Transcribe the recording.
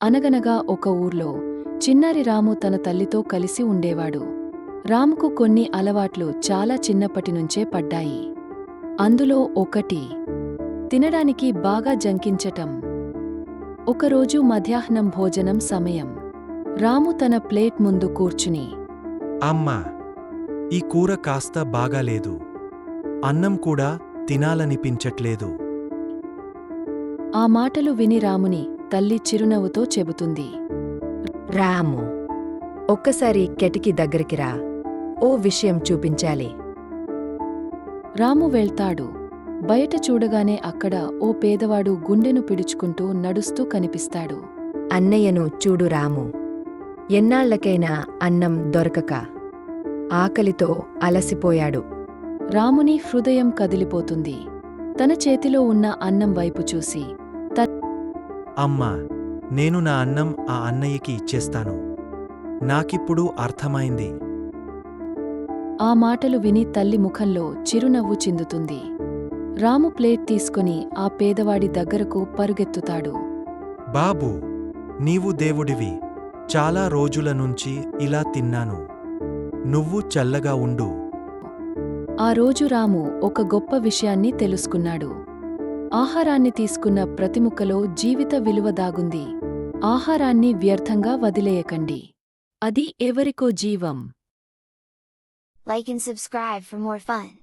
అనగనగా ఒక ఊర్లో చిన్నారి రాము తన తల్లితో కలిసి ఉండేవాడు. రాముకు కొన్ని అలవాట్లు చాలా చిన్నప్పటినుంచే పడ్డాయి. అందులో ఒకటి తినడానికి బాగా జంకించటం. ఒకరోజు మధ్యాహ్నం భోజనం సమయం. రాము తన ప్లేట్ ముందు కూర్చుని, అమ్మా, ఈ కూర కాస్త బాగాలేదు. అన్నం కూడా తినాలనిపించట్లేదు. ఆ మాటలు విని రాముని తల్లి చిరునవ్వుతో చెబుతుంది. రాము, ఒక్కసారి కెటికి దగ్గరికి రా. ఓ విషయం చూపించాలి. రాము వెళ్తాడు. బయట చూడగానే అక్కడ ఓ పేదవాడు గుండెను పిడుచుకుంటూ నడుస్తూ కనిపిస్తాడు. అన్నయ్యను చూడు రాము. ఎన్నాళ్లకైనా అన్నం దొరకక ఆకలితో అలసిపోయాడు. రాముని హృదయం కదిలిపోతుంది. తన చేతిలో ఉన్న అన్నం వైపు చూసి, అమ్మా, నేను నా అన్నం ఆ అన్నయ్యకి ఇచ్చేస్తాను. నాకిప్పుడు అర్థమైంది. ఆ మాటలు విని తల్లి ముఖంలో చిరునవ్వు చిందుతుంది. రాము ప్లేట్ తీసుకుని ఆ పేదవాడి దగ్గరకు పరుగెత్తుతాడు. బాబూ, నీవు దేవుడివి. చాలా రోజుల నుంచి ఇలా తిన్నాను. నువ్వు చల్లగా ఉండు. ఆ రోజు రాము ఒక గొప్ప విషయాన్ని తెలుసుకున్నాడు. ఆహారాన్ని తీసుకున్న ప్రతి ముక్కలో జీవిత విలువ దాగుంది. ఆహారాన్ని వ్యర్థంగా వదిలేయకండి. అది ఎవరికో జీవం. Like and subscribe for more fun.